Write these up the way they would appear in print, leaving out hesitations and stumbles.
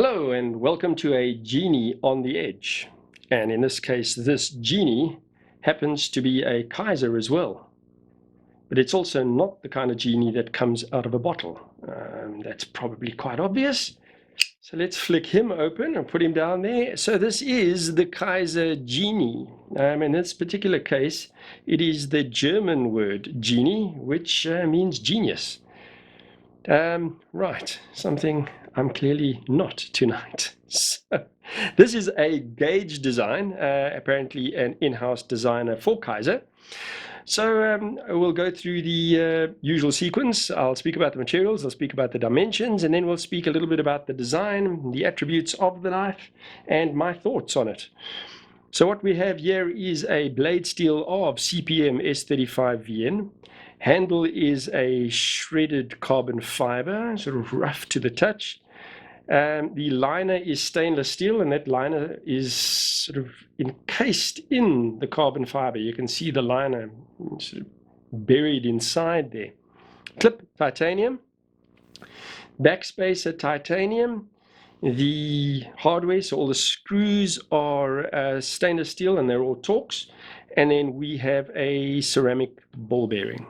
Hello and welcome to a Genie on the Edge. And in this case, this Genie happens to be a Kizer as well. But it's also not the kind of Genie that comes out of a bottle. That's probably quite obvious. So let's flick him open and put him down there. So this is the Kizer Genie. In this particular case, it is the German word Genie, which means genius. Right, something I'm clearly not tonight. So, this is a gauge design, apparently an in-house designer for Kizer. So we'll go through the usual sequence. I'll speak about the materials, I'll speak about the dimensions, and then we'll speak a little bit about the design, the attributes of the knife, and my thoughts on it. So what we have here is a blade steel of CPM S35VN. Handle is a shredded carbon fiber, sort of rough to the touch. The liner is stainless steel, and that liner is sort of encased in the carbon fiber. You can see the liner sort of buried inside there. Clip titanium, backspacer titanium. The hardware, so all the screws are stainless steel and they're all Torx. And then we have a ceramic ball bearing.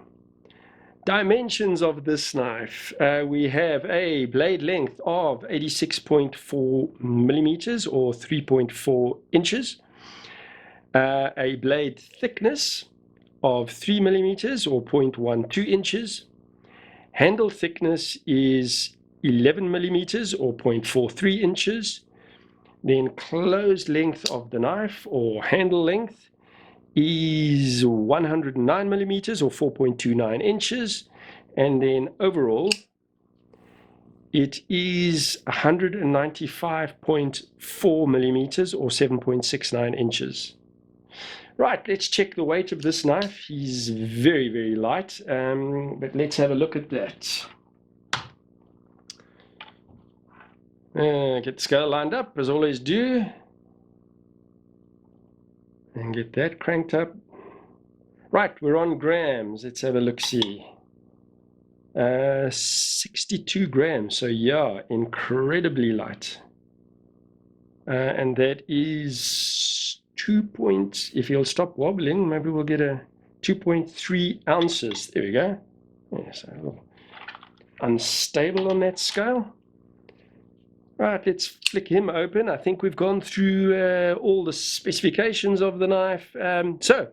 Dimensions of this knife. We have a blade length of 86.4 millimeters or 3.4 inches. A blade thickness of 3 millimeters or 0.12 inches. Handle thickness is 11 millimeters or 0.43 inches. Then closed length of the knife or handle length is 109 millimeters or 4.29 inches. And then overall, it is 195.4 millimeters or 7.69 inches. Right, let's check the weight of this knife. He's very, very light, but let's have a look at that. Get the scale lined up, as always do. And get that cranked up. Right, we're on grams. Let's have a look-see. 62 grams, so yeah, incredibly light. And that is 2 points. If you'll stop wobbling, maybe we'll get a 2.3 ounces. There we go. Yeah, so a little unstable on that scale. Right, let's flick him open. I think we've gone through all the specifications of the knife. So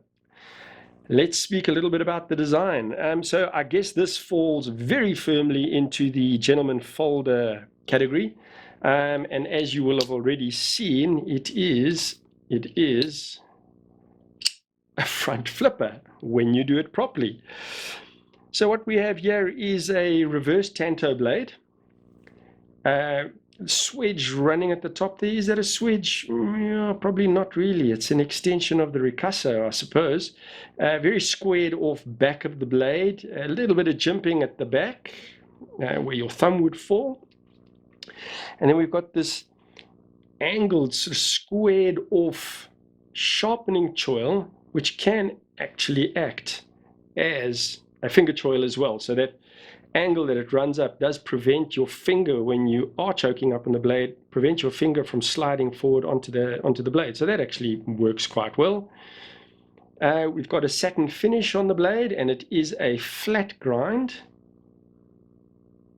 let's speak a little bit about the design. So I guess this falls very firmly into the gentleman folder category. And as you will have already seen, it is a front flipper when you do it properly. So what we have here is a reverse tanto blade. Swedge running at the top there. Is that a swedge? Yeah, probably not really. It's an extension of the ricasso, I suppose. Very squared off back of the blade. A little bit of jimping at the back where your thumb would fall. And then we've got this angled, sort of squared off sharpening choil, which can actually act as a finger choil as well. So that angle that it runs up does prevent your finger, when you are choking up on the blade, prevent your finger from sliding forward onto the blade. So that actually works quite well. We've got a satin finish on the blade, and it is a flat grind.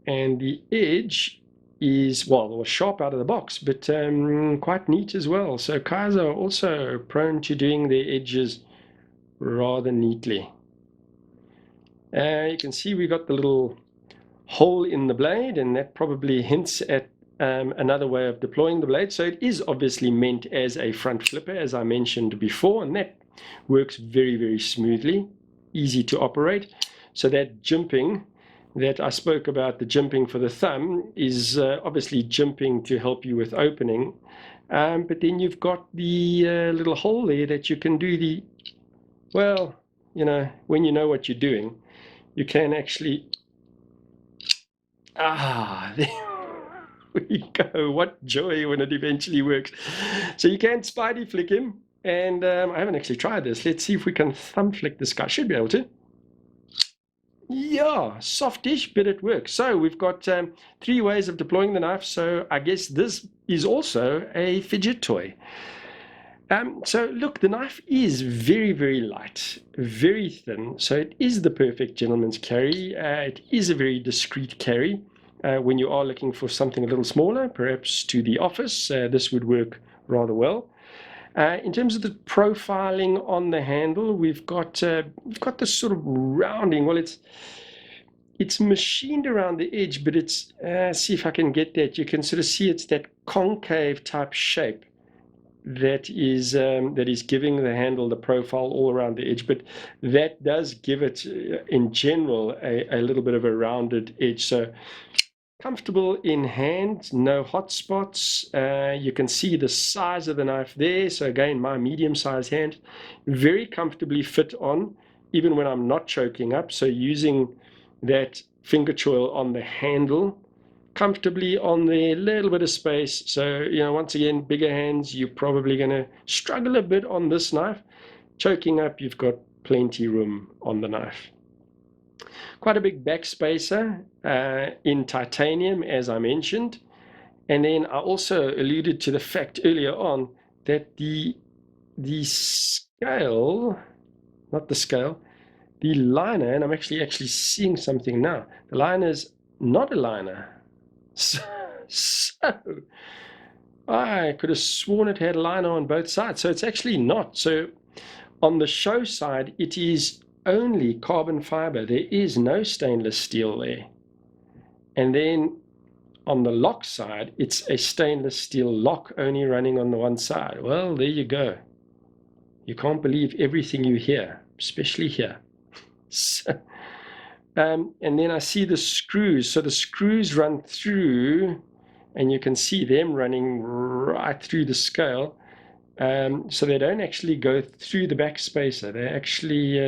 And the edge is, well, sharp out of the box, but quite neat as well. So Kizer are also prone to doing their edges rather neatly. You can see we got the little hole in the blade, and that probably hints at another way of deploying the blade. So it is obviously meant as a front flipper, as I mentioned before, and that works very, very smoothly, easy to operate. So that jimping that I spoke about, the jimping for the thumb, is obviously jimping to help you with opening. But then you've got the little hole there that you can do the, well, you know, when you know what you're doing, you can actually, there we go. What joy when it eventually works. So you can spidey flick him, and I haven't actually tried this. Let's see if we can thumb flick this guy. Should be able to. Yeah, softish, but it works. So we've got 3 ways of deploying the knife. So I guess this is also a fidget toy. So look, the knife is very, very light, very thin. So it is the perfect gentleman's carry. It is a very discreet carry. When you are looking for something a little smaller, perhaps to the office, this would work rather well. In terms of the profiling on the handle, we've got this sort of rounding. Well, it's machined around the edge, but it's see if I can get that. You can sort of see it's that concave type shape that is giving the handle the profile all around the edge, but that does give it in general a little bit of a rounded edge. So comfortable in hand, no hot spots. You can see the size of the knife there. So again, my medium-sized hand, very comfortably fit on, even when I'm not choking up. So using that finger choil on the handle, comfortably on there, little bit of space. So, once again, bigger hands, you're probably going to struggle a bit on this knife. Choking up, you've got plenty room on the knife. Quite a big backspacer in titanium, as I mentioned. And then I also alluded to the fact earlier on that the scale, not the scale, the liner, and I'm actually seeing something now. The liner is not a liner. So I could have sworn it had a liner on both sides. So it's actually not. So on the show side, it is only carbon fiber. There is no stainless steel there. And then on the lock side, it's a stainless steel lock only running on the one side. Well, there you go. You can't believe everything you hear, especially here. So, and then I see the screws. So the screws run through, and you can see them running right through the scale. So they don't actually go through the backspacer. They actually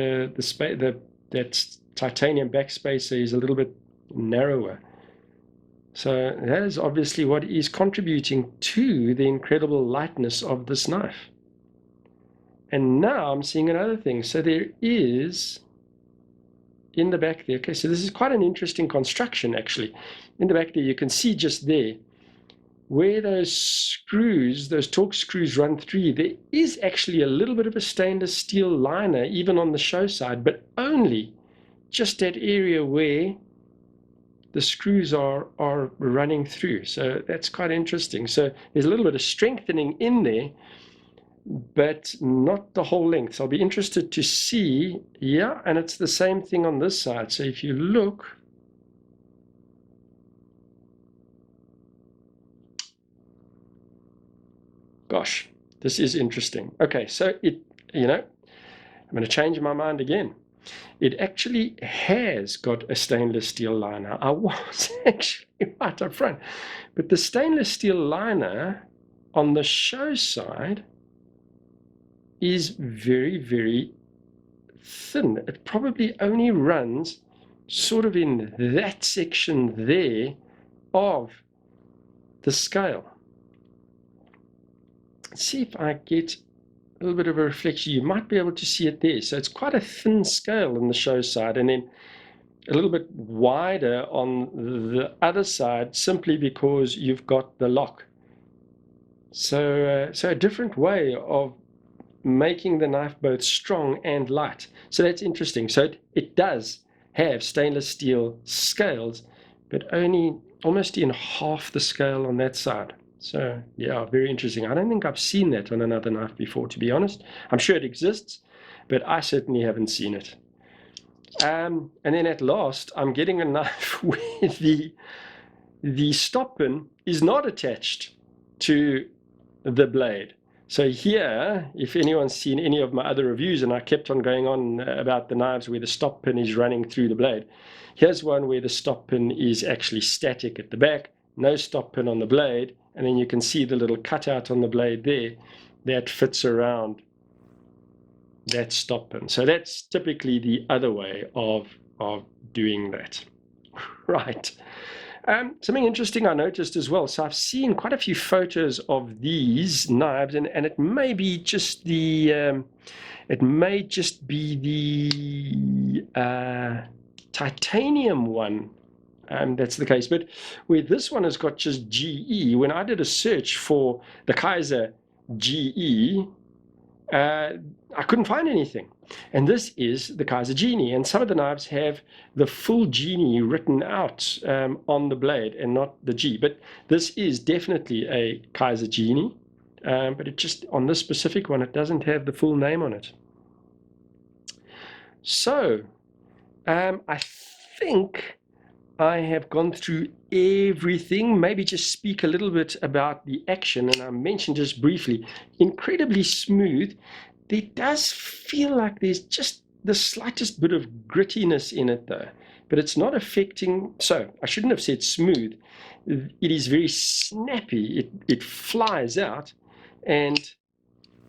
that titanium backspacer is a little bit narrower. So that is obviously what is contributing to the incredible lightness of this knife. And now I'm seeing another thing. So there is in the back there. Okay, so this is quite an interesting construction actually. In the back there, you can see just there where those screws, those torque screws run through, there is actually a little bit of a stainless steel liner even on the show side, but only just that area where the screws are running through. So that's quite interesting. So there's a little bit of strengthening in there, but not the whole length. So I'll be interested to see. Yeah, and it's the same thing on this side. So if you look, gosh, this is interesting. Okay, so I'm going to change my mind again. It actually has got a stainless steel liner. I was actually right up front. But the stainless steel liner on the show side is very, very thin. It probably only runs sort of in that section there of the scale. Let's see if I get a little bit of a reflection. You might be able to see it there. So it's quite a thin scale on the show side, and then a little bit wider on the other side simply because you've got the lock. So a different way of making the knife both strong and light. So that's interesting. So it does have stainless steel scales, but only almost in half the scale on that side. So yeah, very interesting. I don't think I've seen that on another knife before, to be honest. I'm sure it exists, but I certainly haven't seen it. And then at last, I'm getting a knife where the stop pin is not attached to the blade. So here, if anyone's seen any of my other reviews, and I kept on going on about the knives where the stop pin is running through the blade, here's one where the stop pin is actually static at the back, no stop pin on the blade, and then you can see the little cutout on the blade there that fits around that stop pin. So that's typically the other way of doing that. Right. Something interesting I noticed as well. So I've seen quite a few photos of these knives, and it may be just the titanium one, that's the case. But where this one has got just GE, when I did a search for the Kizer GE, I couldn't find anything. And this is the Kizer Genie. And some of the knives have the full Genie written out on the blade and not the G. But this is definitely a Kizer Genie. But it just, on this specific one, it doesn't have the full name on it. So, I think I have gone through everything. Maybe just speak a little bit about the action, and I mentioned just briefly, incredibly smooth. There does feel like there's just the slightest bit of grittiness in it though, but it's not affecting, so I shouldn't have said smooth. It is very snappy, it flies out, and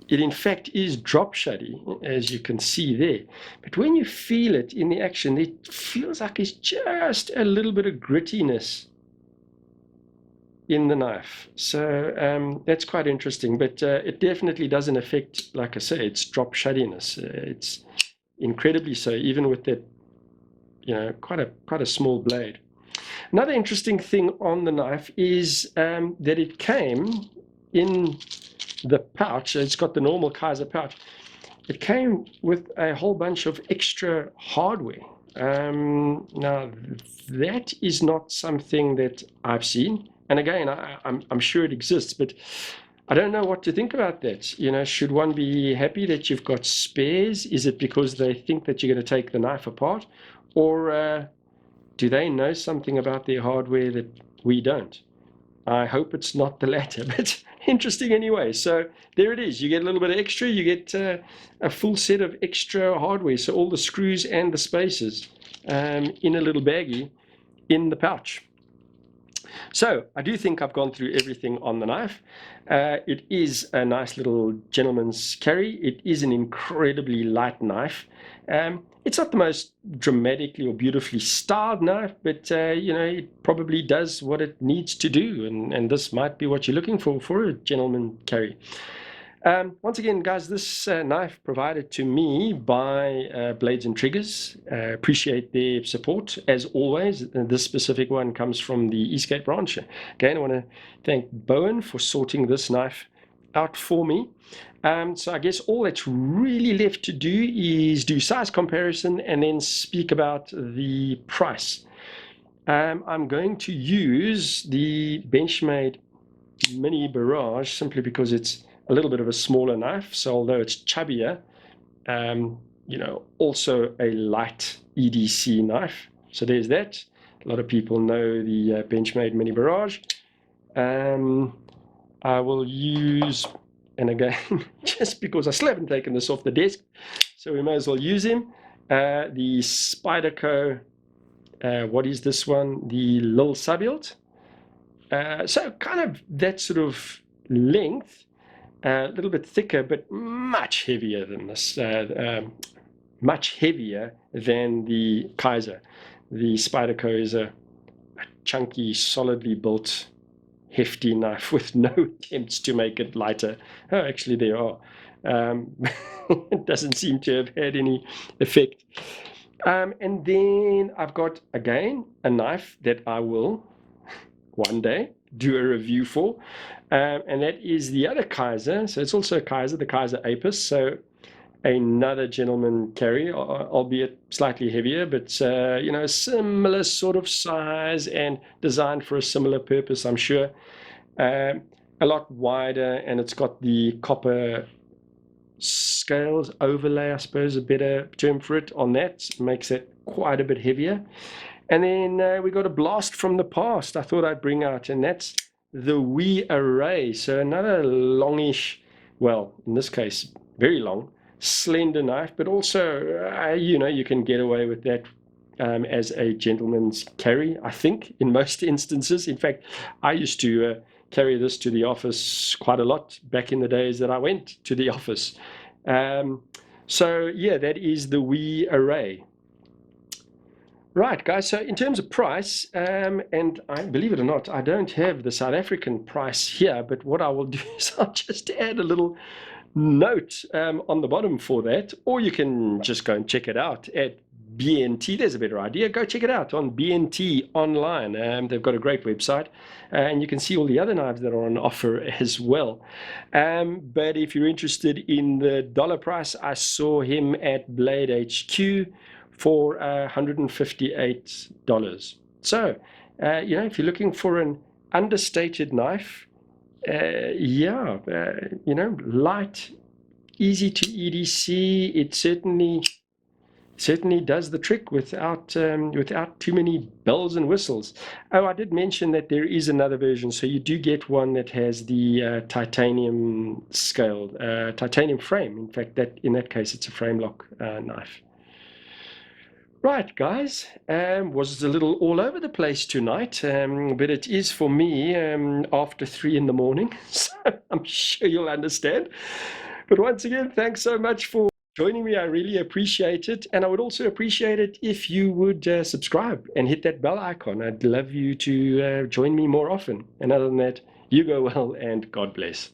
it in fact is drop shuddy, as you can see there. But when you feel it in the action, it feels like it's just a little bit of grittiness in the knife. So that's quite interesting, but it definitely doesn't affect, like I say, its drop shuddiness. It's incredibly so, even with that, quite a small blade. Another interesting thing on the knife is that it came in the pouch. It's got the normal Kizer pouch. It came with a whole bunch of extra hardware. Now, that is not something that I've seen. And again, I'm sure it exists, but I don't know what to think about that. Should one be happy that you've got spares? Is it because they think that you're going to take the knife apart? Or do they know something about their hardware that we don't? I hope it's not the latter, but interesting anyway. So there it is. You get a little bit of extra. You get a full set of extra hardware. So all the screws and the spacers in a little baggie in the pouch. So I do think I've gone through everything on the knife. It is a nice little gentleman's carry. It is an incredibly light knife. It's not the most dramatically or beautifully styled knife, but it probably does what it needs to do, and this might be what you're looking for a gentleman carry. Once again, guys, this knife provided to me by Blades and Triggers. Appreciate their support, as always. This specific one comes from the Eastgate branch. Again, I want to thank Bowen for sorting this knife out for me. So I guess all that's really left to do is do size comparison and then speak about the price. I'm going to use the Benchmade Mini Barrage simply because it's a little bit of a smaller knife. So although it's chubbier, also a light EDC knife. So there's that. A lot of people know the Benchmade Mini Barrage. I will use, and again, just because I still haven't taken this off the desk, so we may as well use him, the Spyderco, what is this one? The Lil Subhilt. So kind of that sort of length, a little bit thicker, but much heavier than this, much heavier than the Kizer. The Spyderco is a chunky, solidly built, hefty knife with no attempts to make it lighter. Oh, actually there are. It doesn't seem to have had any effect. And then I've got, again, a knife that I will one day do a review for, and that is the other Kizer. So it's also a Kizer, the Kizer Apis. So another gentleman carry, albeit slightly heavier, but similar sort of size and designed for a similar purpose, I'm sure. A lot wider, and it's got the copper scales overlay, I suppose, a better term for it, on that. Makes it quite a bit heavier. And then we got a blast from the past I thought I'd bring out, and that's the Wee Array. So another longish, well, in this case, very long, slender knife, but also, you can get away with that as a gentleman's carry, I think, in most instances. In fact, I used to carry this to the office quite a lot back in the days that I went to the office. So yeah, that is the Wee Array. Right, guys, so in terms of price, and I believe it or not, I don't have the South African price here, but what I will do is I'll just add a little note on the bottom for that, or you can just go and check it out at BNT, there's a better idea. Go check it out on BNT online. They've got a great website, and you can see all the other knives that are on offer as well. But if you're interested in the dollar price, I saw him at Blade HQ for $158. So, if you're looking for an understated knife, light, easy to EDC, it certainly does the trick without too many bells and whistles. Oh, I did mention that there is another version, so you do get one that has the titanium scaled, titanium frame. In fact, in that case, it's a frame lock knife. Right, guys, was a little all over the place tonight, but it is for me after 3 in the morning, so I'm sure you'll understand. But once again, thanks so much for joining me. I really appreciate it, and I would also appreciate it if you would subscribe and hit that bell icon. I'd love you to join me more often. And other than that, you go well, and God bless.